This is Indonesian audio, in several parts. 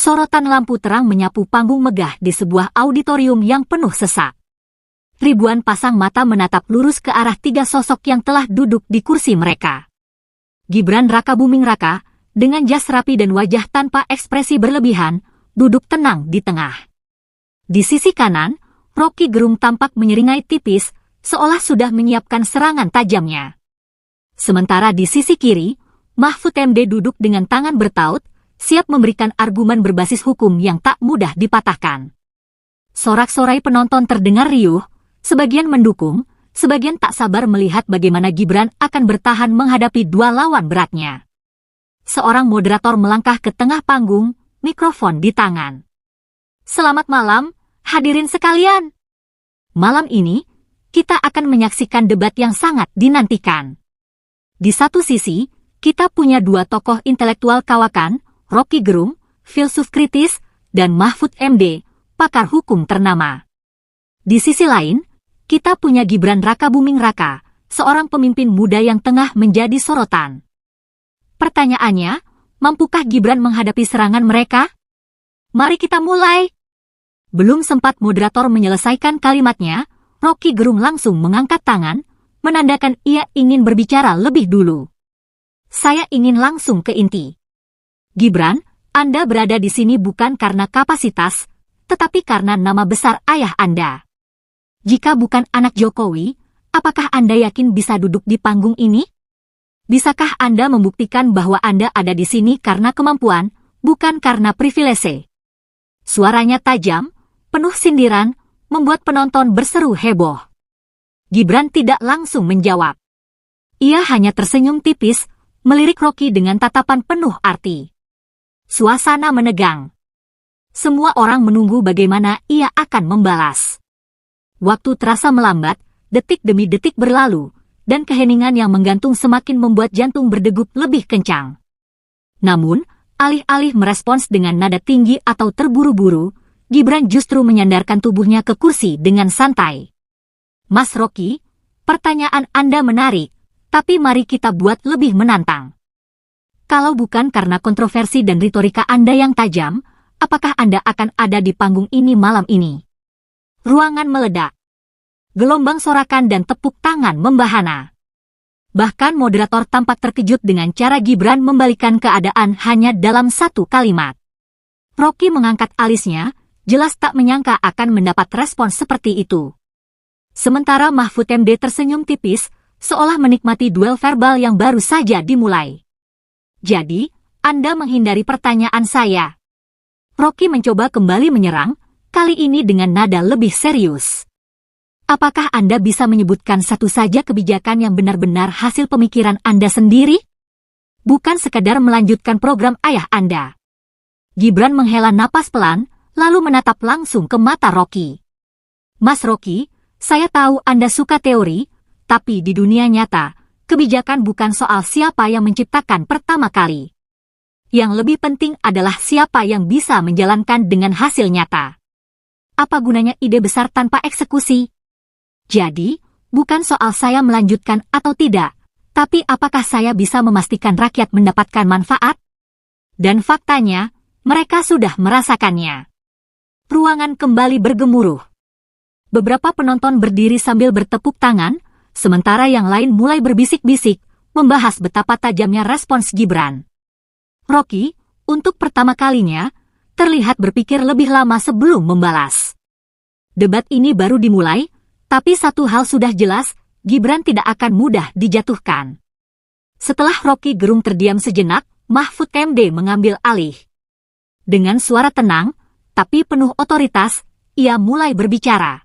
Sorotan lampu terang menyapu panggung megah di sebuah auditorium yang penuh sesak. Ribuan pasang mata menatap lurus ke arah tiga sosok yang telah duduk di kursi mereka. Gibran Rakabuming Raka, dengan jas rapi dan wajah tanpa ekspresi berlebihan, duduk tenang di tengah. Di sisi kanan, Rocky Gerung tampak menyeringai tipis, seolah sudah menyiapkan serangan tajamnya. Sementara di sisi kiri, Mahfud MD duduk dengan tangan bertaut, siap memberikan argumen berbasis hukum yang tak mudah dipatahkan. Sorak-sorai penonton terdengar riuh, sebagian mendukung, sebagian tak sabar melihat bagaimana Gibran akan bertahan menghadapi dua lawan beratnya. Seorang moderator melangkah ke tengah panggung, mikrofon di tangan. Selamat malam, hadirin sekalian. Malam ini, kita akan menyaksikan debat yang sangat dinantikan. Di satu sisi, kita punya dua tokoh intelektual kawakan, Rocky Gerung, filsuf kritis, dan Mahfud MD, pakar hukum ternama. Di sisi lain, kita punya Gibran Rakabuming Raka, seorang pemimpin muda yang tengah menjadi sorotan. Pertanyaannya, mampukah Gibran menghadapi serangan mereka? Mari kita mulai. Belum sempat moderator menyelesaikan kalimatnya, Rocky Gerung langsung mengangkat tangan, menandakan ia ingin berbicara lebih dulu. Saya ingin langsung ke inti. Gibran, Anda berada di sini bukan karena kapasitas, tetapi karena nama besar ayah Anda. Jika bukan anak Jokowi, apakah Anda yakin bisa duduk di panggung ini? Bisakah Anda membuktikan bahwa Anda ada di sini karena kemampuan, bukan karena privilese? Suaranya tajam, penuh sindiran, membuat penonton berseru heboh. Gibran tidak langsung menjawab. Ia hanya tersenyum tipis, melirik Rocky dengan tatapan penuh arti. Suasana menegang. Semua orang menunggu bagaimana ia akan membalas. Waktu terasa melambat, detik demi detik berlalu, dan keheningan yang menggantung semakin membuat jantung berdegup lebih kencang. Namun, alih-alih merespons dengan nada tinggi atau terburu-buru, Gibran justru menyandarkan tubuhnya ke kursi dengan santai. Mas Rocky, pertanyaan Anda menarik, tapi mari kita buat lebih menantang. Kalau bukan karena kontroversi dan retorika Anda yang tajam, apakah Anda akan ada di panggung ini malam ini? Ruangan meledak. Gelombang sorakan dan tepuk tangan membahana. Bahkan moderator tampak terkejut dengan cara Gibran membalikan keadaan hanya dalam satu kalimat. Rocky mengangkat alisnya, jelas tak menyangka akan mendapat respons seperti itu. Sementara Mahfud MD tersenyum tipis, seolah menikmati duel verbal yang baru saja dimulai. Jadi, Anda menghindari pertanyaan saya. Rocky mencoba kembali menyerang, kali ini dengan nada lebih serius. Apakah Anda bisa menyebutkan satu saja kebijakan yang benar-benar hasil pemikiran Anda sendiri? Bukan sekadar melanjutkan program ayah Anda. Gibran menghela napas pelan, lalu menatap langsung ke mata Rocky. Mas Rocky, saya tahu Anda suka teori, tapi di dunia nyata, kebijakan bukan soal siapa yang menciptakan pertama kali. Yang lebih penting adalah siapa yang bisa menjalankan dengan hasil nyata. Apa gunanya ide besar tanpa eksekusi? Jadi, bukan soal saya melanjutkan atau tidak, tapi apakah saya bisa memastikan rakyat mendapatkan manfaat? Dan faktanya, mereka sudah merasakannya. Ruangan kembali bergemuruh. Beberapa penonton berdiri sambil bertepuk tangan, sementara yang lain mulai berbisik-bisik, membahas betapa tajamnya respons Gibran. Rocky, untuk pertama kalinya, terlihat berpikir lebih lama sebelum membalas. Debat ini baru dimulai, tapi satu hal sudah jelas, Gibran tidak akan mudah dijatuhkan. Setelah Rocky Gerung terdiam sejenak, Mahfud MD mengambil alih. Dengan suara tenang, tapi penuh otoritas, ia mulai berbicara.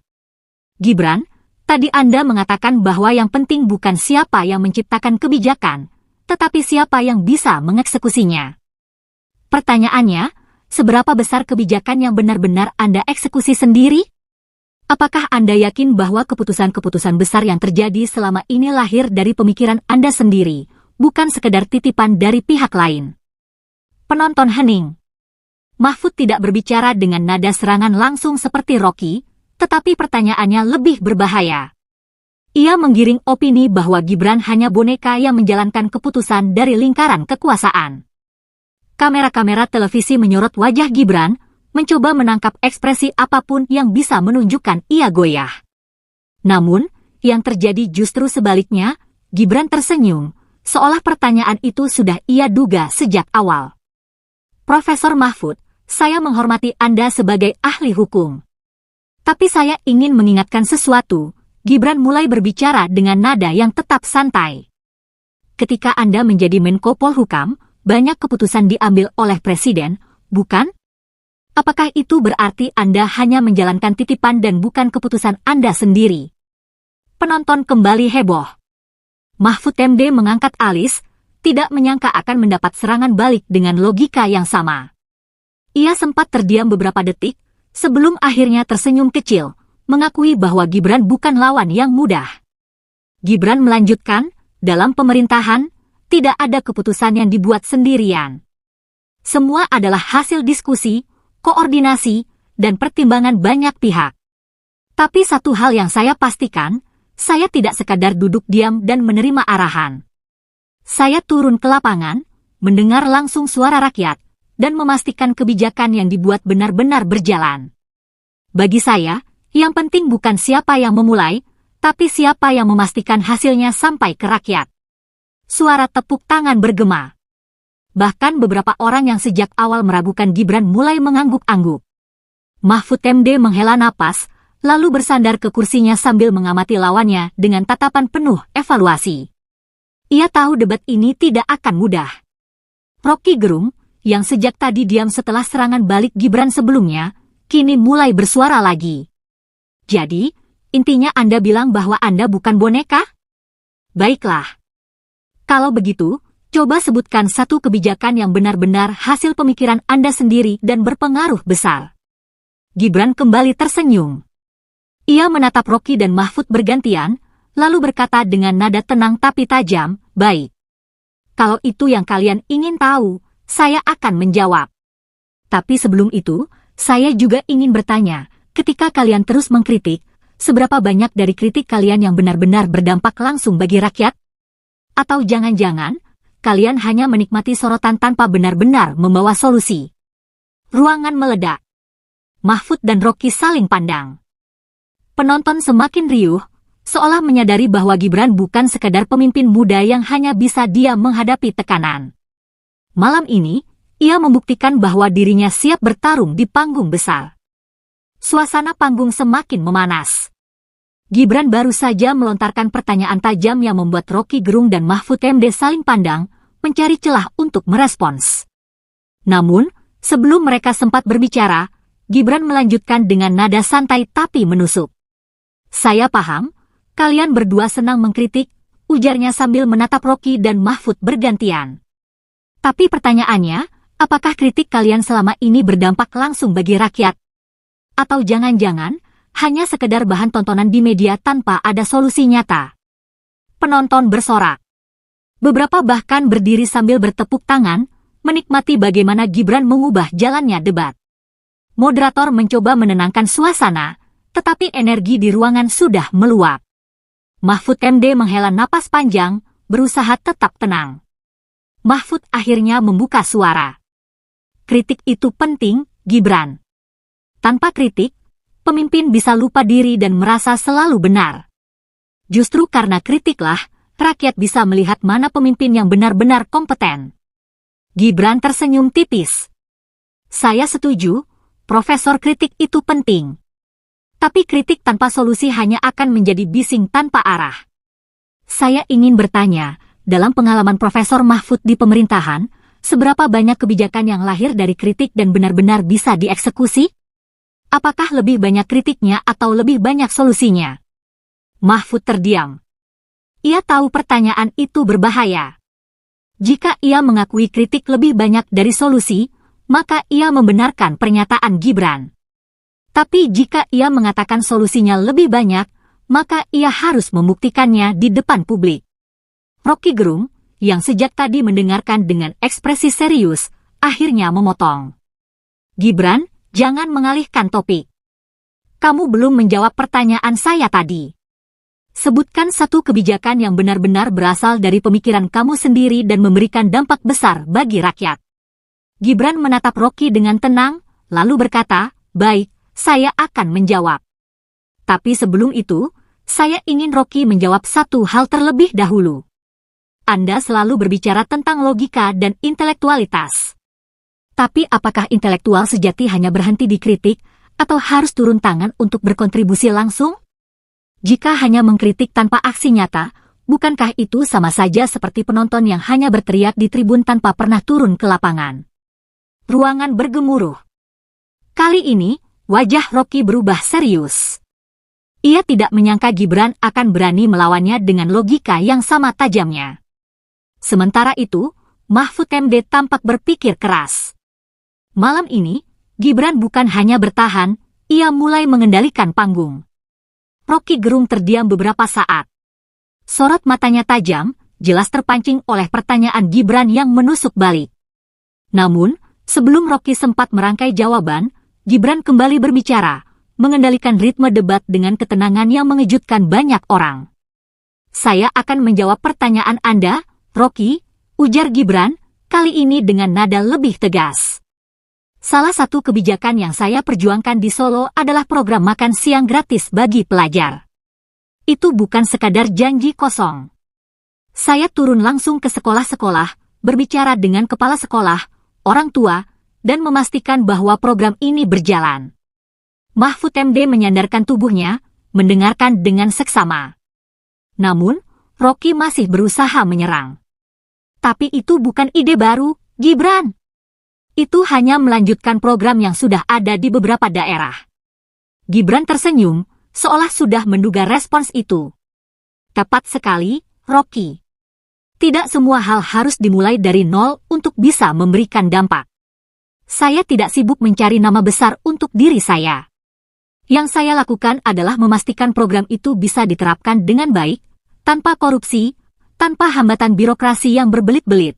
Gibran, tadi Anda mengatakan bahwa yang penting bukan siapa yang menciptakan kebijakan, tetapi siapa yang bisa mengeksekusinya. Pertanyaannya, seberapa besar kebijakan yang benar-benar Anda eksekusi sendiri? Apakah Anda yakin bahwa keputusan-keputusan besar yang terjadi selama ini lahir dari pemikiran Anda sendiri, bukan sekedar titipan dari pihak lain? Penonton hening. Mahfud tidak berbicara dengan nada serangan langsung seperti Rocky, tetapi pertanyaannya lebih berbahaya. Ia menggiring opini bahwa Gibran hanya boneka yang menjalankan keputusan dari lingkaran kekuasaan. Kamera-kamera televisi menyorot wajah Gibran, mencoba menangkap ekspresi apapun yang bisa menunjukkan ia goyah. Namun, yang terjadi justru sebaliknya, Gibran tersenyum, seolah pertanyaan itu sudah ia duga sejak awal. Profesor Mahfud, saya menghormati Anda sebagai ahli hukum. Tapi saya ingin mengingatkan sesuatu. Gibran mulai berbicara dengan nada yang tetap santai. Ketika Anda menjadi Menko Polhukam, banyak keputusan diambil oleh Presiden, bukan? Apakah itu berarti Anda hanya menjalankan titipan dan bukan keputusan Anda sendiri? Penonton kembali heboh. Mahfud MD mengangkat alis, tidak menyangka akan mendapat serangan balik dengan logika yang sama. Ia sempat terdiam beberapa detik, sebelum akhirnya tersenyum kecil, mengakui bahwa Gibran bukan lawan yang mudah. Gibran melanjutkan, dalam pemerintahan, tidak ada keputusan yang dibuat sendirian. Semua adalah hasil diskusi, koordinasi, dan pertimbangan banyak pihak. Tapi satu hal yang saya pastikan, saya tidak sekadar duduk diam dan menerima arahan. Saya turun ke lapangan, mendengar langsung suara rakyat, dan memastikan kebijakan yang dibuat benar-benar berjalan. Bagi saya, yang penting bukan siapa yang memulai, tapi siapa yang memastikan hasilnya sampai ke rakyat. Suara tepuk tangan bergema. Bahkan beberapa orang yang sejak awal meragukan Gibran mulai mengangguk-angguk. Mahfud MD menghela napas, lalu bersandar ke kursinya sambil mengamati lawannya dengan tatapan penuh evaluasi. Ia tahu debat ini tidak akan mudah. Rocky Gerung, yang sejak tadi diam setelah serangan balik Gibran sebelumnya, kini mulai bersuara lagi. Jadi, intinya Anda bilang bahwa Anda bukan boneka? Baiklah. Kalau begitu, coba sebutkan satu kebijakan yang benar-benar hasil pemikiran Anda sendiri dan berpengaruh besar. Gibran kembali tersenyum. Ia menatap Rocky dan Mahfud bergantian, lalu berkata dengan nada tenang tapi tajam, baik. Kalau itu yang kalian ingin tahu, saya akan menjawab. Tapi sebelum itu, saya juga ingin bertanya, ketika kalian terus mengkritik, seberapa banyak dari kritik kalian yang benar-benar berdampak langsung bagi rakyat? Atau jangan-jangan, kalian hanya menikmati sorotan tanpa benar-benar membawa solusi? Ruangan meledak. Mahfud dan Rocky saling pandang. Penonton semakin riuh, seolah menyadari bahwa Gibran bukan sekadar pemimpin muda yang hanya bisa diam menghadapi tekanan. Malam ini, ia membuktikan bahwa dirinya siap bertarung di panggung besar. Suasana panggung semakin memanas. Gibran baru saja melontarkan pertanyaan tajam yang membuat Rocky Gerung dan Mahfud MD saling pandang, mencari celah untuk merespons. Namun, sebelum mereka sempat berbicara, Gibran melanjutkan dengan nada santai tapi menusuk. Saya paham, kalian berdua senang mengkritik, ujarnya sambil menatap Rocky dan Mahfud bergantian. Tapi pertanyaannya, apakah kritik kalian selama ini berdampak langsung bagi rakyat? Atau jangan-jangan, hanya sekedar bahan tontonan di media tanpa ada solusi nyata? Penonton bersorak. Beberapa bahkan berdiri sambil bertepuk tangan, menikmati bagaimana Gibran mengubah jalannya debat. Moderator mencoba menenangkan suasana, tetapi energi di ruangan sudah meluap. Mahfud MD menghela napas panjang, berusaha tetap tenang. Mahfud akhirnya membuka suara. Kritik itu penting, Gibran. Tanpa kritik, pemimpin bisa lupa diri dan merasa selalu benar. Justru karena kritiklah, rakyat bisa melihat mana pemimpin yang benar-benar kompeten. Gibran tersenyum tipis. Saya setuju, Profesor, kritik itu penting. Tapi kritik tanpa solusi hanya akan menjadi bising tanpa arah. Saya ingin bertanya, dalam pengalaman Profesor Mahfud di pemerintahan, seberapa banyak kebijakan yang lahir dari kritik dan benar-benar bisa dieksekusi? Apakah lebih banyak kritiknya atau lebih banyak solusinya? Mahfud terdiam. Ia tahu pertanyaan itu berbahaya. Jika ia mengakui kritik lebih banyak dari solusi, maka ia membenarkan pernyataan Gibran. Tapi jika ia mengatakan solusinya lebih banyak, maka ia harus membuktikannya di depan publik. Rocky Gerung, yang sejak tadi mendengarkan dengan ekspresi serius, akhirnya memotong. Gibran, jangan mengalihkan topik. Kamu belum menjawab pertanyaan saya tadi. Sebutkan satu kebijakan yang benar-benar berasal dari pemikiran kamu sendiri dan memberikan dampak besar bagi rakyat. Gibran menatap Rocky dengan tenang, lalu berkata, "Baik, saya akan menjawab. Tapi sebelum itu, saya ingin Rocky menjawab satu hal terlebih dahulu. Anda selalu berbicara tentang logika dan intelektualitas. Tapi apakah intelektual sejati hanya berhenti di kritik, atau harus turun tangan untuk berkontribusi langsung? Jika hanya mengkritik tanpa aksi nyata, bukankah itu sama saja seperti penonton yang hanya berteriak di tribun tanpa pernah turun ke lapangan?" Ruangan bergemuruh. Kali ini, wajah Rocky berubah serius. Ia tidak menyangka Gibran akan berani melawannya dengan logika yang sama tajamnya. Sementara itu, Mahfud MD tampak berpikir keras. Malam ini, Gibran bukan hanya bertahan, ia mulai mengendalikan panggung. Rocky Gerung terdiam beberapa saat. Sorot matanya tajam, jelas terpancing oleh pertanyaan Gibran yang menusuk balik. Namun, sebelum Rocky sempat merangkai jawaban, Gibran kembali berbicara, mengendalikan ritme debat dengan ketenangan yang mengejutkan banyak orang. "Saya akan menjawab pertanyaan Anda, Rocky," ujar Gibran, kali ini dengan nada lebih tegas. "Salah satu kebijakan yang saya perjuangkan di Solo adalah program makan siang gratis bagi pelajar. Itu bukan sekadar janji kosong. Saya turun langsung ke sekolah-sekolah, berbicara dengan kepala sekolah, orang tua, dan memastikan bahwa program ini berjalan." Mahfud MD menyandarkan tubuhnya, mendengarkan dengan seksama. Namun, Rocky masih berusaha menyerang. "Tapi itu bukan ide baru, Gibran. Itu hanya melanjutkan program yang sudah ada di beberapa daerah." Gibran tersenyum, seolah sudah menduga respons itu. "Tepat sekali, Rocky. Tidak semua hal harus dimulai dari nol untuk bisa memberikan dampak. Saya tidak sibuk mencari nama besar untuk diri saya. Yang saya lakukan adalah memastikan program itu bisa diterapkan dengan baik, tanpa korupsi, tanpa hambatan birokrasi yang berbelit-belit.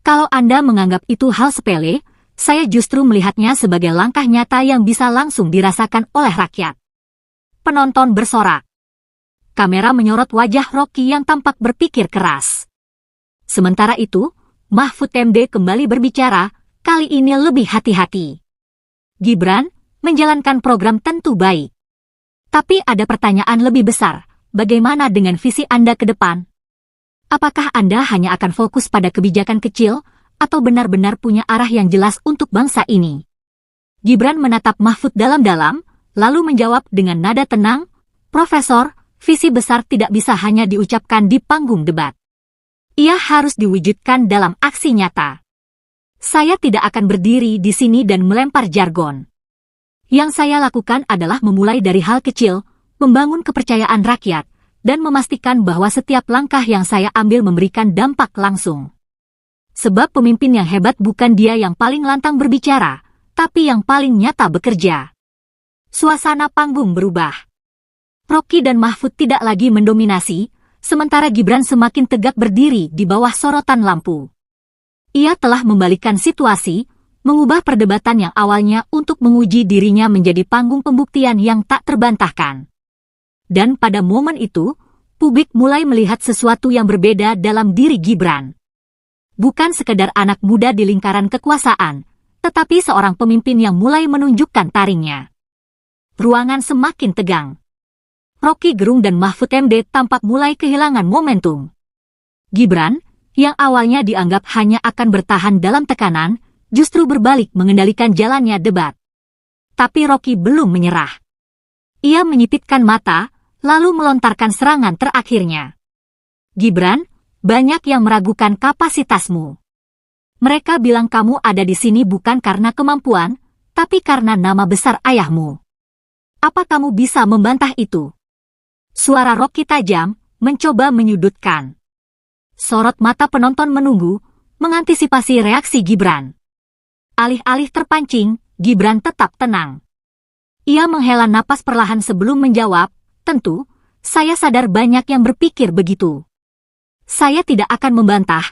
Kalau Anda menganggap itu hal sepele, saya justru melihatnya sebagai langkah nyata yang bisa langsung dirasakan oleh rakyat." Penonton bersorak. Kamera menyorot wajah Rocky yang tampak berpikir keras. Sementara itu, Mahfud MD kembali berbicara, kali ini lebih hati-hati. "Gibran, menjalankan program tentu baik. Tapi ada pertanyaan lebih besar, bagaimana dengan visi Anda ke depan? Apakah Anda hanya akan fokus pada kebijakan kecil, atau benar-benar punya arah yang jelas untuk bangsa ini?" Gibran menatap Mahfud dalam-dalam, lalu menjawab dengan nada tenang, "Profesor, visi besar tidak bisa hanya diucapkan di panggung debat. Ia harus diwujudkan dalam aksi nyata. Saya tidak akan berdiri di sini dan melempar jargon. Yang saya lakukan adalah memulai dari hal kecil, membangun kepercayaan rakyat, dan memastikan bahwa setiap langkah yang saya ambil memberikan dampak langsung. Sebab pemimpin yang hebat bukan dia yang paling lantang berbicara, tapi yang paling nyata bekerja." Suasana panggung berubah. Rocky dan Mahfud tidak lagi mendominasi, sementara Gibran semakin tegak berdiri di bawah sorotan lampu. Ia telah membalikkan situasi, mengubah perdebatan yang awalnya untuk menguji dirinya menjadi panggung pembuktian yang tak terbantahkan. Dan pada momen itu, publik mulai melihat sesuatu yang berbeda dalam diri Gibran. Bukan sekedar anak muda di lingkaran kekuasaan, tetapi seorang pemimpin yang mulai menunjukkan taringnya. Ruangan semakin tegang. Rocky Gerung dan Mahfud MD tampak mulai kehilangan momentum. Gibran, yang awalnya dianggap hanya akan bertahan dalam tekanan, justru berbalik mengendalikan jalannya debat. Tapi Rocky belum menyerah. Ia menyipitkan mata, lalu melontarkan serangan terakhirnya. "Gibran, banyak yang meragukan kapasitasmu. Mereka bilang kamu ada di sini bukan karena kemampuan, tapi karena nama besar ayahmu. Apa kamu bisa membantah itu?" Suara Rocky tajam, mencoba menyudutkan. Sorot mata penonton menunggu, mengantisipasi reaksi Gibran. Alih-alih terpancing, Gibran tetap tenang. Ia menghela napas perlahan sebelum menjawab, "Tentu, saya sadar banyak yang berpikir begitu. Saya tidak akan membantah,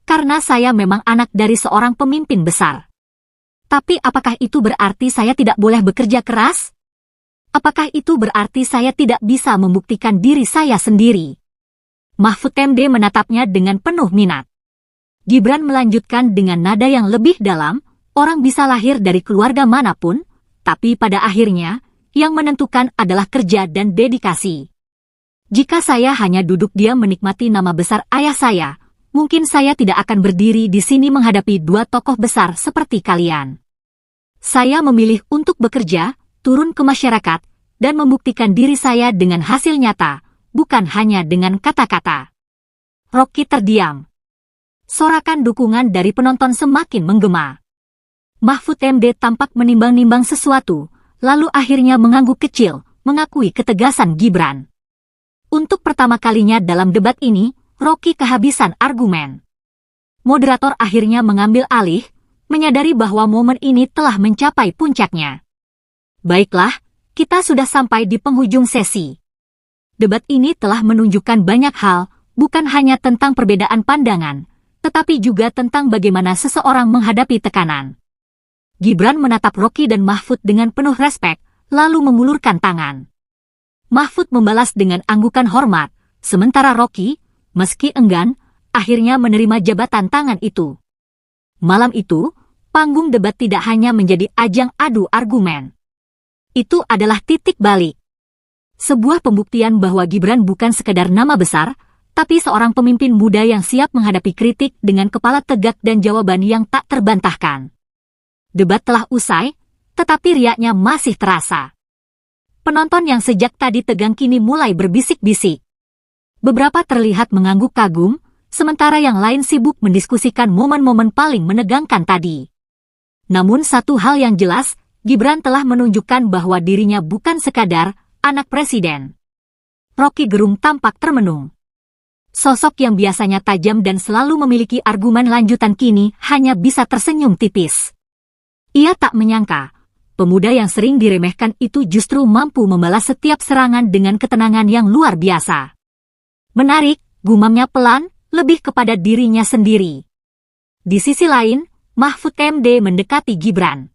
karena saya memang anak dari seorang pemimpin besar. Tapi apakah itu berarti saya tidak boleh bekerja keras? Apakah itu berarti saya tidak bisa membuktikan diri saya sendiri?" Mahfud MD menatapnya dengan penuh minat. Gibran melanjutkan dengan nada yang lebih dalam, orang bisa lahir dari keluarga manapun, tapi pada akhirnya, yang menentukan adalah kerja dan dedikasi. Jika saya hanya duduk diam menikmati nama besar ayah saya, mungkin saya tidak akan berdiri di sini menghadapi dua tokoh besar seperti kalian. Saya memilih untuk bekerja, turun ke masyarakat, dan membuktikan diri saya dengan hasil nyata, bukan hanya dengan kata-kata. Rocky terdiam. Sorakan dukungan dari penonton semakin menggema. Mahfud MD tampak menimbang-nimbang sesuatu, lalu akhirnya mengangguk kecil, mengakui ketegasan Gibran. Untuk pertama kalinya dalam debat ini, Rocky kehabisan argumen. Moderator akhirnya mengambil alih, menyadari bahwa momen ini telah mencapai puncaknya. Baiklah, kita sudah sampai di penghujung sesi. Debat ini telah menunjukkan banyak hal, bukan hanya tentang perbedaan pandangan, tetapi juga tentang bagaimana seseorang menghadapi tekanan. Gibran menatap Rocky dan Mahfud dengan penuh respek, lalu mengulurkan tangan. Mahfud membalas dengan anggukan hormat, sementara Rocky, meski enggan, akhirnya menerima jabatan tangan itu. Malam itu, panggung debat tidak hanya menjadi ajang adu argumen. Itu adalah titik balik. Sebuah pembuktian bahwa Gibran bukan sekedar nama besar, tapi seorang pemimpin muda yang siap menghadapi kritik dengan kepala tegak dan jawaban yang tak terbantahkan. Debat telah usai, tetapi riaknya masih terasa. Penonton yang sejak tadi tegang kini mulai berbisik-bisik. Beberapa terlihat mengangguk kagum, sementara yang lain sibuk mendiskusikan momen-momen paling menegangkan tadi. Namun satu hal yang jelas, Gibran telah menunjukkan bahwa dirinya bukan sekadar anak presiden. Rocky Gerung tampak termenung. Sosok yang biasanya tajam dan selalu memiliki argumen lanjutan kini hanya bisa tersenyum tipis. Ia tak menyangka, pemuda yang sering diremehkan itu justru mampu membalas setiap serangan dengan ketenangan yang luar biasa. Menarik, gumamnya pelan, lebih kepada dirinya sendiri. Di sisi lain, Mahfud MD mendekati Gibran.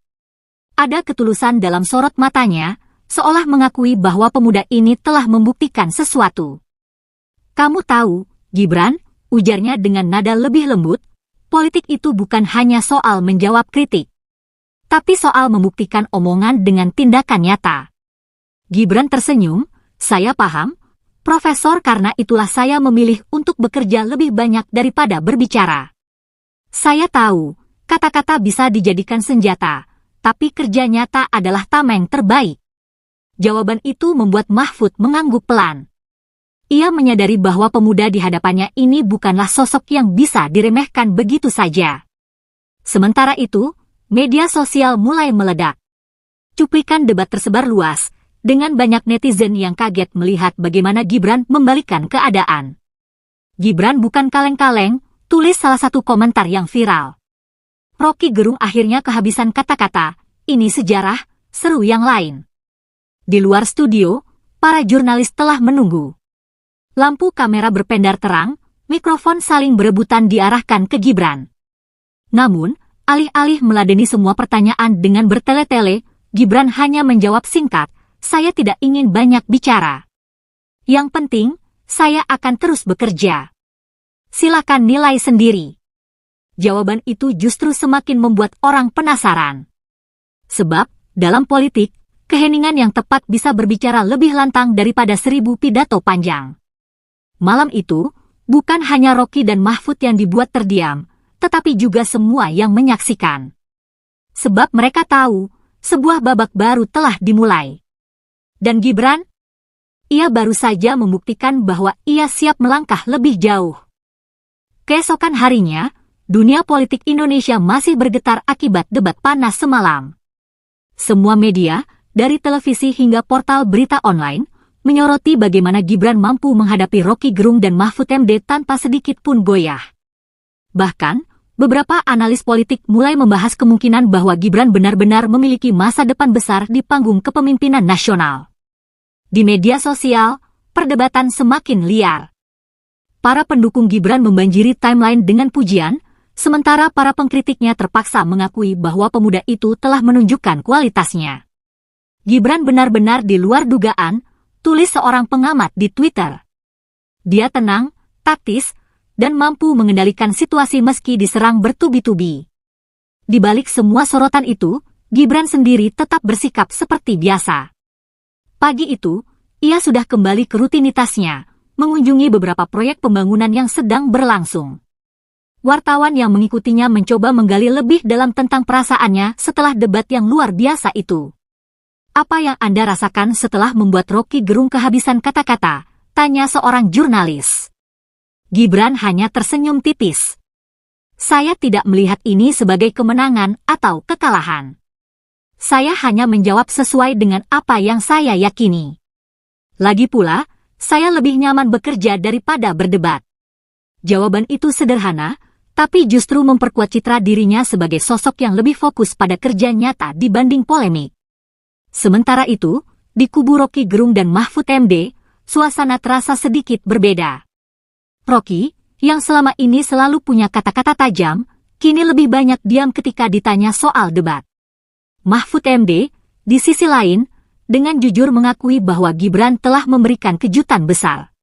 Ada ketulusan dalam sorot matanya, seolah mengakui bahwa pemuda ini telah membuktikan sesuatu. Kamu tahu, Gibran, ujarnya dengan nada lebih lembut, politik itu bukan hanya soal menjawab kritik, tapi soal membuktikan omongan dengan tindakan nyata. Gibran tersenyum, saya paham, Profesor, karena itulah saya memilih untuk bekerja lebih banyak daripada berbicara. Saya tahu, kata-kata bisa dijadikan senjata, tapi kerja nyata adalah tameng terbaik. Jawaban itu membuat Mahfud mengangguk pelan. Ia menyadari bahwa pemuda di hadapannya ini bukanlah sosok yang bisa diremehkan begitu saja. Sementara itu, media sosial mulai meledak. Cuplikan debat tersebar luas, dengan banyak netizen yang kaget melihat bagaimana Gibran membalikkan keadaan. Gibran bukan kaleng-kaleng, tulis salah satu komentar yang viral. Rocky Gerung akhirnya kehabisan kata-kata, ini sejarah, seru yang lain. Di luar studio, para jurnalis telah menunggu. Lampu kamera berpendar terang, mikrofon saling berebutan diarahkan ke Gibran. Namun, alih-alih meladeni semua pertanyaan dengan bertele-tele, Gibran hanya menjawab singkat, saya tidak ingin banyak bicara. Yang penting, saya akan terus bekerja. Silakan nilai sendiri. Jawaban itu justru semakin membuat orang penasaran. Sebab, dalam politik, keheningan yang tepat bisa berbicara lebih lantang daripada 1000 pidato panjang. Malam itu, bukan hanya Rocky dan Mahfud yang dibuat terdiam, tetapi juga semua yang menyaksikan. Sebab mereka tahu, sebuah babak baru telah dimulai. Dan Gibran? Ia baru saja membuktikan bahwa ia siap melangkah lebih jauh. Keesokan harinya, dunia politik Indonesia masih bergetar akibat debat panas semalam. Semua media, dari televisi hingga portal berita online, menyoroti bagaimana Gibran mampu menghadapi Rocky Gerung dan Mahfud MD tanpa sedikit pun goyah. Bahkan, beberapa analis politik mulai membahas kemungkinan bahwa Gibran benar-benar memiliki masa depan besar di panggung kepemimpinan nasional. Di media sosial, perdebatan semakin liar. Para pendukung Gibran membanjiri timeline dengan pujian, sementara para pengkritiknya terpaksa mengakui bahwa pemuda itu telah menunjukkan kualitasnya. Gibran benar-benar di luar dugaan, tulis seorang pengamat di Twitter. Dia tenang, taktis, dan mampu mengendalikan situasi meski diserang bertubi-tubi. Di balik semua sorotan itu, Gibran sendiri tetap bersikap seperti biasa. Pagi itu, ia sudah kembali ke rutinitasnya, mengunjungi beberapa proyek pembangunan yang sedang berlangsung. Wartawan yang mengikutinya mencoba menggali lebih dalam tentang perasaannya setelah debat yang luar biasa itu. Apa yang Anda rasakan setelah membuat Rocky Gerung kehabisan kata-kata? Tanya seorang jurnalis. Gibran hanya tersenyum tipis. Saya tidak melihat ini sebagai kemenangan atau kekalahan. Saya hanya menjawab sesuai dengan apa yang saya yakini. Lagi pula, saya lebih nyaman bekerja daripada berdebat. Jawaban itu sederhana, tapi justru memperkuat citra dirinya sebagai sosok yang lebih fokus pada kerja nyata dibanding polemik. Sementara itu, di kubu Rocky Gerung dan Mahfud MD, suasana terasa sedikit berbeda. Rocky, yang selama ini selalu punya kata-kata tajam, kini lebih banyak diam ketika ditanya soal debat. Mahfud MD, di sisi lain, dengan jujur mengakui bahwa Gibran telah memberikan kejutan besar.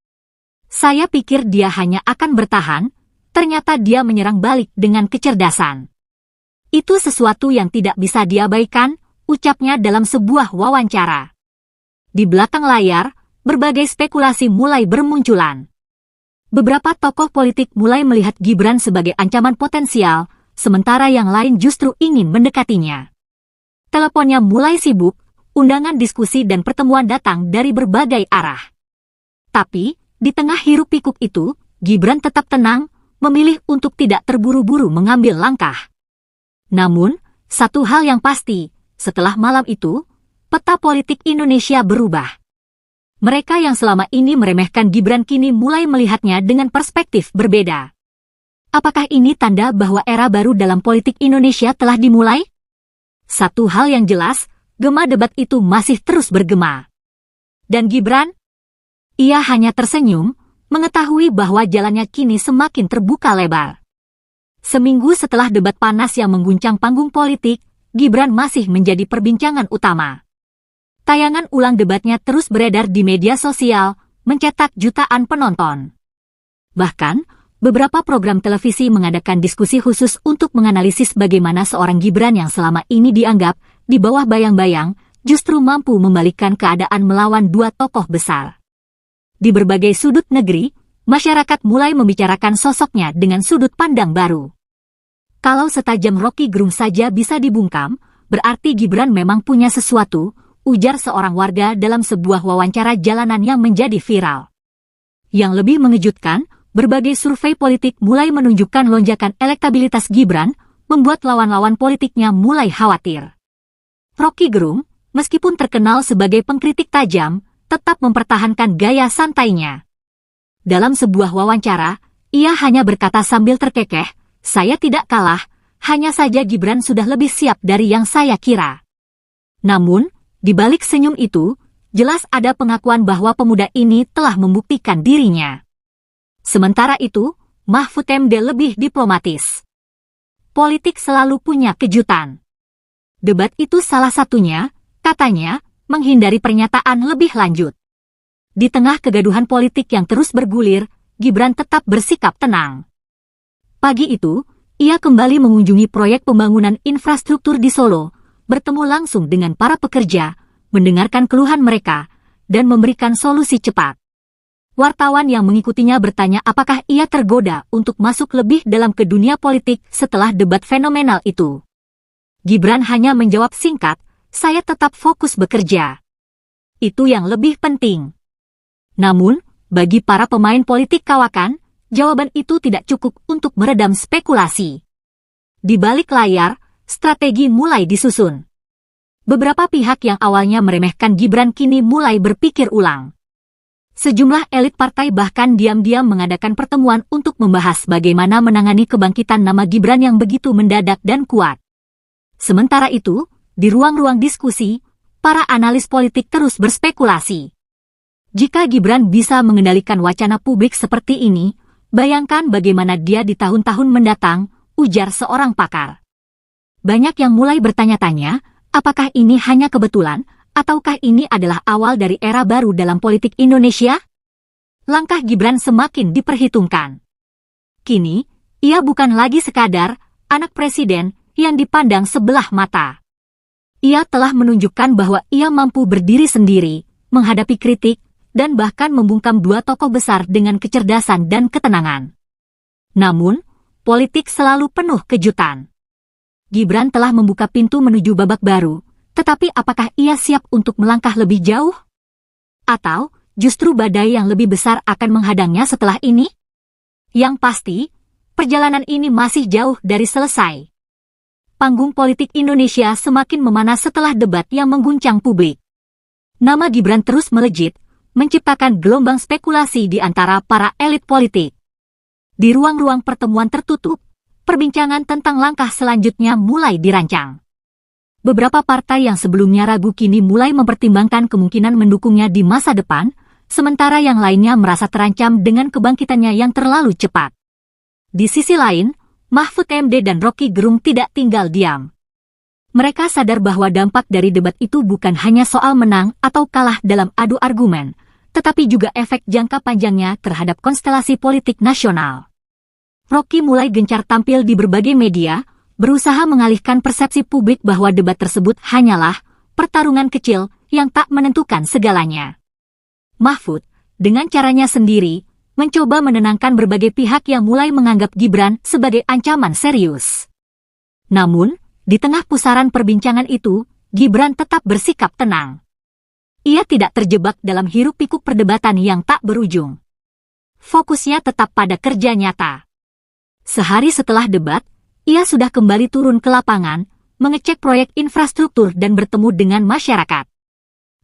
Saya pikir dia hanya akan bertahan, ternyata dia menyerang balik dengan kecerdasan. Itu sesuatu yang tidak bisa diabaikan, ucapnya dalam sebuah wawancara. Di belakang layar, berbagai spekulasi mulai bermunculan. Beberapa tokoh politik mulai melihat Gibran sebagai ancaman potensial, sementara yang lain justru ingin mendekatinya. Teleponnya mulai sibuk, undangan diskusi dan pertemuan datang dari berbagai arah. Tapi, di tengah hiruk-pikuk itu, Gibran tetap tenang, memilih untuk tidak terburu-buru mengambil langkah. Namun, satu hal yang pasti, setelah malam itu, peta politik Indonesia berubah. Mereka yang selama ini meremehkan Gibran kini mulai melihatnya dengan perspektif berbeda. Apakah ini tanda bahwa era baru dalam politik Indonesia telah dimulai? Satu hal yang jelas, gema debat itu masih terus bergema. Dan Gibran? Ia hanya tersenyum, mengetahui bahwa jalannya kini semakin terbuka lebar. Seminggu setelah debat panas yang mengguncang panggung politik, Gibran masih menjadi perbincangan utama. Tayangan ulang debatnya terus beredar di media sosial, mencetak jutaan penonton. Bahkan, beberapa program televisi mengadakan diskusi khusus untuk menganalisis bagaimana seorang Gibran yang selama ini dianggap di bawah bayang-bayang, justru mampu membalikkan keadaan melawan dua tokoh besar. Di berbagai sudut negeri, masyarakat mulai membicarakan sosoknya dengan sudut pandang baru. Kalau setajam Rocky Gerung saja bisa dibungkam, berarti Gibran memang punya sesuatu, ujar seorang warga dalam sebuah wawancara jalanan yang menjadi viral. Yang lebih mengejutkan, berbagai survei politik mulai menunjukkan lonjakan elektabilitas Gibran, membuat lawan-lawan politiknya mulai khawatir. Rocky Gerung, meskipun terkenal sebagai pengkritik tajam, tetap mempertahankan gaya santainya. Dalam sebuah wawancara, ia hanya berkata sambil terkekeh, "Saya tidak kalah, hanya saja Gibran sudah lebih siap dari yang saya kira." Namun, di balik senyum itu, jelas ada pengakuan bahwa pemuda ini telah membuktikan dirinya. Sementara itu, Mahfud MD lebih diplomatis. Politik selalu punya kejutan. Debat itu salah satunya, katanya, menghindari pernyataan lebih lanjut. Di tengah kegaduhan politik yang terus bergulir, Gibran tetap bersikap tenang. Pagi itu, ia kembali mengunjungi proyek pembangunan infrastruktur di Solo, bertemu langsung dengan para pekerja, mendengarkan keluhan mereka, dan memberikan solusi cepat. Wartawan yang mengikutinya bertanya apakah ia tergoda untuk masuk lebih dalam ke dunia politik setelah debat fenomenal itu. Gibran hanya menjawab singkat, "Saya tetap fokus bekerja. Itu yang lebih penting." Namun, bagi para pemain politik kawakan, jawaban itu tidak cukup untuk meredam spekulasi. Di balik layar, strategi mulai disusun. Beberapa pihak yang awalnya meremehkan Gibran kini mulai berpikir ulang. Sejumlah elit partai bahkan diam-diam mengadakan pertemuan untuk membahas bagaimana menangani kebangkitan nama Gibran yang begitu mendadak dan kuat. Sementara itu, di ruang-ruang diskusi, para analis politik terus berspekulasi. Jika Gibran bisa mengendalikan wacana publik seperti ini, bayangkan bagaimana dia di tahun-tahun mendatang, ujar seorang pakar. Banyak yang mulai bertanya-tanya, apakah ini hanya kebetulan, ataukah ini adalah awal dari era baru dalam politik Indonesia? Langkah Gibran semakin diperhitungkan. Kini, ia bukan lagi sekadar anak presiden yang dipandang sebelah mata. Ia telah menunjukkan bahwa ia mampu berdiri sendiri, menghadapi kritik, dan bahkan membungkam dua tokoh besar dengan kecerdasan dan ketenangan. Namun, politik selalu penuh kejutan. Gibran telah membuka pintu menuju babak baru, tetapi apakah ia siap untuk melangkah lebih jauh? Atau, justru badai yang lebih besar akan menghadangnya setelah ini? Yang pasti, perjalanan ini masih jauh dari selesai. Panggung politik Indonesia semakin memanas setelah debat yang mengguncang publik. Nama Gibran terus melejit, menciptakan gelombang spekulasi di antara para elit politik. Di ruang-ruang pertemuan tertutup, perbincangan tentang langkah selanjutnya mulai dirancang. Beberapa partai yang sebelumnya ragu kini mulai mempertimbangkan kemungkinan mendukungnya di masa depan, sementara yang lainnya merasa terancam dengan kebangkitannya yang terlalu cepat. Di sisi lain, Mahfud MD dan Rocky Gerung tidak tinggal diam. Mereka sadar bahwa dampak dari debat itu bukan hanya soal menang atau kalah dalam adu argumen, tetapi juga efek jangka panjangnya terhadap konstelasi politik nasional. Rocky mulai gencar tampil di berbagai media, berusaha mengalihkan persepsi publik bahwa debat tersebut hanyalah pertarungan kecil yang tak menentukan segalanya. Mahfud, dengan caranya sendiri, mencoba menenangkan berbagai pihak yang mulai menganggap Gibran sebagai ancaman serius. Namun, di tengah pusaran perbincangan itu, Gibran tetap bersikap tenang. Ia tidak terjebak dalam hiruk-pikuk perdebatan yang tak berujung. Fokusnya tetap pada kerja nyata. Sehari setelah debat, ia sudah kembali turun ke lapangan, mengecek proyek infrastruktur dan bertemu dengan masyarakat.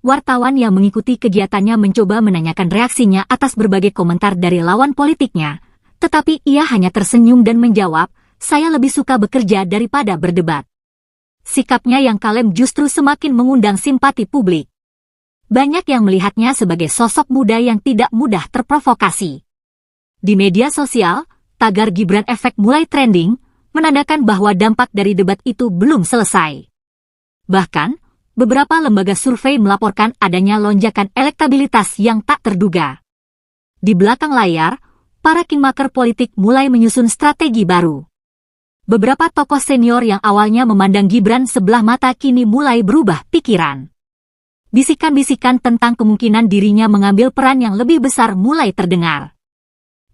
Wartawan yang mengikuti kegiatannya mencoba menanyakan reaksinya atas berbagai komentar dari lawan politiknya, tetapi ia hanya tersenyum dan menjawab, "Saya lebih suka bekerja daripada berdebat." Sikapnya yang kalem justru semakin mengundang simpati publik. Banyak yang melihatnya sebagai sosok muda yang tidak mudah terprovokasi. Di media sosial, tagar Gibran Efek mulai trending, menandakan bahwa dampak dari debat itu belum selesai. Bahkan, beberapa lembaga survei melaporkan adanya lonjakan elektabilitas yang tak terduga. Di belakang layar, para kingmaker politik mulai menyusun strategi baru. Beberapa tokoh senior yang awalnya memandang Gibran sebelah mata kini mulai berubah pikiran. Bisikan-bisikan tentang kemungkinan dirinya mengambil peran yang lebih besar mulai terdengar.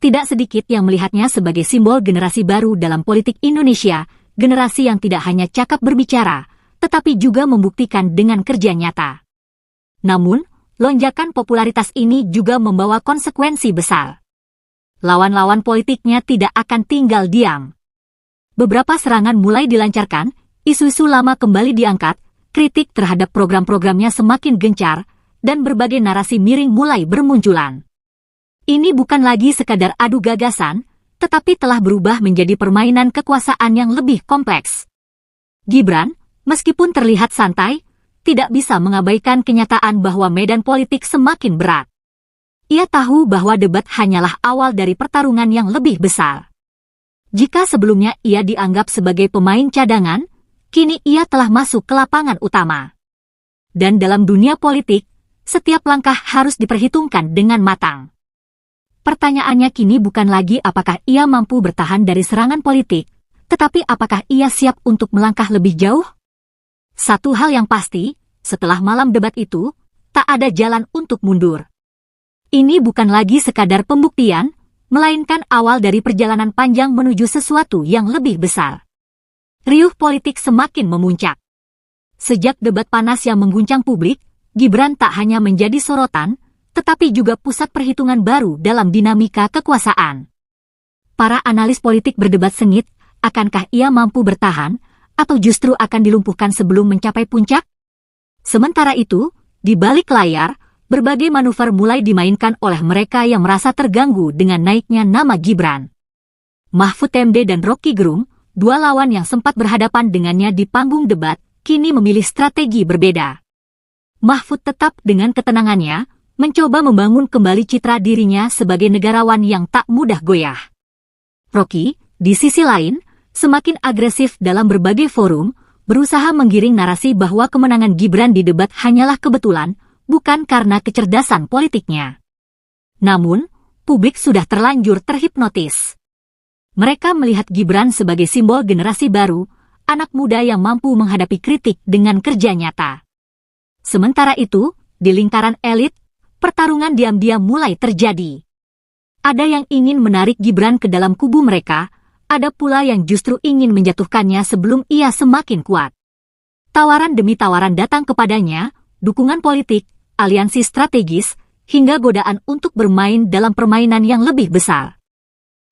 Tidak sedikit yang melihatnya sebagai simbol generasi baru dalam politik Indonesia, generasi yang tidak hanya cakap berbicara, tetapi juga membuktikan dengan kerja nyata. Namun, lonjakan popularitas ini juga membawa konsekuensi besar. Lawan-lawan politiknya tidak akan tinggal diam. Beberapa serangan mulai dilancarkan, isu-isu lama kembali diangkat, kritik terhadap program-programnya semakin gencar, dan berbagai narasi miring mulai bermunculan. Ini bukan lagi sekadar adu gagasan, tetapi telah berubah menjadi permainan kekuasaan yang lebih kompleks. Gibran, meskipun terlihat santai, tidak bisa mengabaikan kenyataan bahwa medan politik semakin berat. Ia tahu bahwa debat hanyalah awal dari pertarungan yang lebih besar. Jika sebelumnya ia dianggap sebagai pemain cadangan, kini ia telah masuk ke lapangan utama. Dan dalam dunia politik, setiap langkah harus diperhitungkan dengan matang. Pertanyaannya kini bukan lagi apakah ia mampu bertahan dari serangan politik, tetapi apakah ia siap untuk melangkah lebih jauh? Satu hal yang pasti, setelah malam debat itu, tak ada jalan untuk mundur. Ini bukan lagi sekadar pembuktian, melainkan awal dari perjalanan panjang menuju sesuatu yang lebih besar. Riuh politik semakin memuncak. Sejak debat panas yang mengguncang publik, Gibran tak hanya menjadi sorotan, tetapi juga pusat perhitungan baru dalam dinamika kekuasaan. Para analis politik berdebat sengit, akankah ia mampu bertahan, atau justru akan dilumpuhkan sebelum mencapai puncak? Sementara itu, di balik layar, berbagai manuver mulai dimainkan oleh mereka yang merasa terganggu dengan naiknya nama Gibran. Mahfud MD dan Rocky Gerung, dua lawan yang sempat berhadapan dengannya di panggung debat, kini memilih strategi berbeda. Mahfud tetap dengan ketenangannya, mencoba membangun kembali citra dirinya sebagai negarawan yang tak mudah goyah. Rocky, di sisi lain, semakin agresif dalam berbagai forum, berusaha menggiring narasi bahwa kemenangan Gibran di debat hanyalah kebetulan, bukan karena kecerdasan politiknya. Namun, publik sudah terlanjur terhipnotis. Mereka melihat Gibran sebagai simbol generasi baru, anak muda yang mampu menghadapi kritik dengan kerja nyata. Sementara itu, di lingkaran elit, pertarungan diam-diam mulai terjadi. Ada yang ingin menarik Gibran ke dalam kubu mereka, ada pula yang justru ingin menjatuhkannya sebelum ia semakin kuat. Tawaran demi tawaran datang kepadanya, dukungan politik, aliansi strategis, hingga godaan untuk bermain dalam permainan yang lebih besar.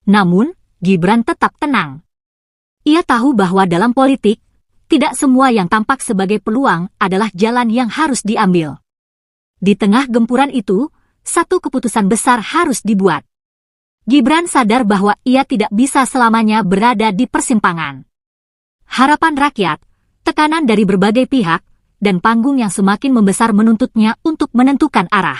Namun, Gibran tetap tenang. Ia tahu bahwa dalam politik, tidak semua yang tampak sebagai peluang adalah jalan yang harus diambil. Di tengah gempuran itu, satu keputusan besar harus dibuat. Gibran sadar bahwa ia tidak bisa selamanya berada di persimpangan. Harapan rakyat, tekanan dari berbagai pihak, dan panggung yang semakin membesar menuntutnya untuk menentukan arah.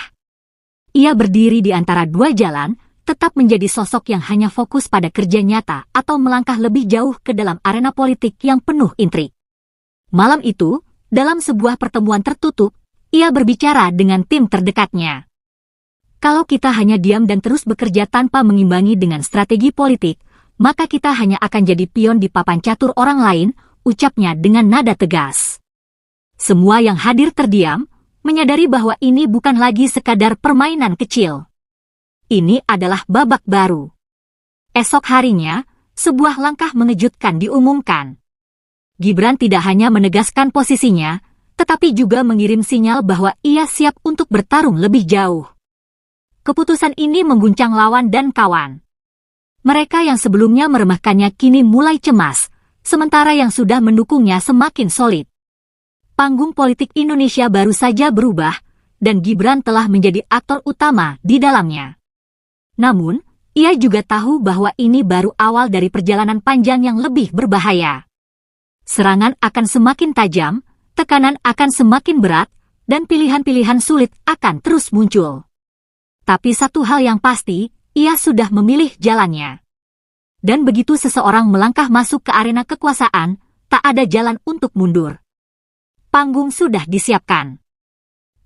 Ia berdiri di antara dua jalan, tetap menjadi sosok yang hanya fokus pada kerja nyata atau melangkah lebih jauh ke dalam arena politik yang penuh intrik. Malam itu, dalam sebuah pertemuan tertutup, ia berbicara dengan tim terdekatnya. Kalau kita hanya diam dan terus bekerja tanpa mengimbangi dengan strategi politik, maka kita hanya akan jadi pion di papan catur orang lain, ucapnya dengan nada tegas. Semua yang hadir terdiam, menyadari bahwa ini bukan lagi sekadar permainan kecil. Ini adalah babak baru. Esok harinya, sebuah langkah mengejutkan diumumkan. Gibran tidak hanya menegaskan posisinya, tetapi juga mengirim sinyal bahwa ia siap untuk bertarung lebih jauh. Keputusan ini mengguncang lawan dan kawan. Mereka yang sebelumnya meremehkannya kini mulai cemas, sementara yang sudah mendukungnya semakin solid. Panggung politik Indonesia baru saja berubah, dan Gibran telah menjadi aktor utama di dalamnya. Namun, ia juga tahu bahwa ini baru awal dari perjalanan panjang yang lebih berbahaya. Serangan akan semakin tajam, tekanan akan semakin berat, dan pilihan-pilihan sulit akan terus muncul. Tapi satu hal yang pasti, ia sudah memilih jalannya. Dan begitu seseorang melangkah masuk ke arena kekuasaan, tak ada jalan untuk mundur. Panggung sudah disiapkan.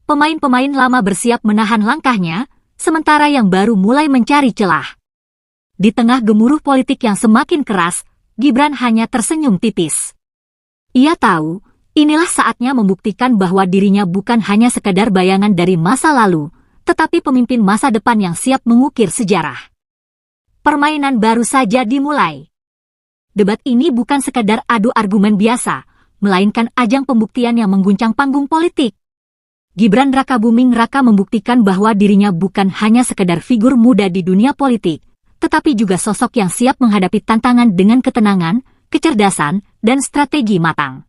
Pemain-pemain lama bersiap menahan langkahnya, sementara yang baru mulai mencari celah. Di tengah gemuruh politik yang semakin keras, Gibran hanya tersenyum tipis. Ia tahu, inilah saatnya membuktikan bahwa dirinya bukan hanya sekadar bayangan dari masa lalu, tetapi pemimpin masa depan yang siap mengukir sejarah. Permainan baru saja dimulai. Debat ini bukan sekadar adu argumen biasa, melainkan ajang pembuktian yang mengguncang panggung politik. Gibran Rakabuming Raka membuktikan bahwa dirinya bukan hanya sekedar figur muda di dunia politik, tetapi juga sosok yang siap menghadapi tantangan dengan ketenangan, kecerdasan, dan strategi matang.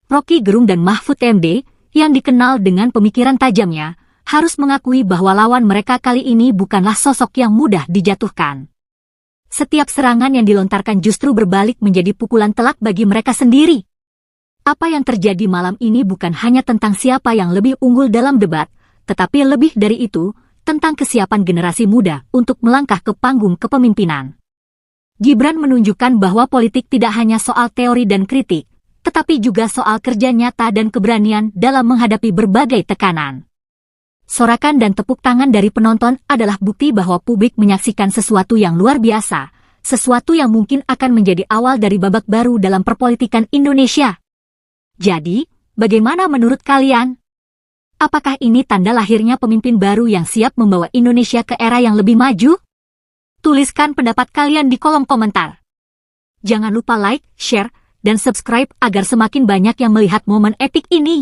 Rocky Gerung dan Mahfud MD, yang dikenal dengan pemikiran tajamnya, harus mengakui bahwa lawan mereka kali ini bukanlah sosok yang mudah dijatuhkan. Setiap serangan yang dilontarkan justru berbalik menjadi pukulan telak bagi mereka sendiri. Apa yang terjadi malam ini bukan hanya tentang siapa yang lebih unggul dalam debat, tetapi lebih dari itu, tentang kesiapan generasi muda untuk melangkah ke panggung kepemimpinan. Gibran menunjukkan bahwa politik tidak hanya soal teori dan kritik, tetapi juga soal kerja nyata dan keberanian dalam menghadapi berbagai tekanan. Sorakan dan tepuk tangan dari penonton adalah bukti bahwa publik menyaksikan sesuatu yang luar biasa, sesuatu yang mungkin akan menjadi awal dari babak baru dalam perpolitikan Indonesia. Jadi, bagaimana menurut kalian? Apakah ini tanda lahirnya pemimpin baru yang siap membawa Indonesia ke era yang lebih maju? Tuliskan pendapat kalian di kolom komentar. Jangan lupa like, share, dan subscribe agar semakin banyak yang melihat momen epik ini.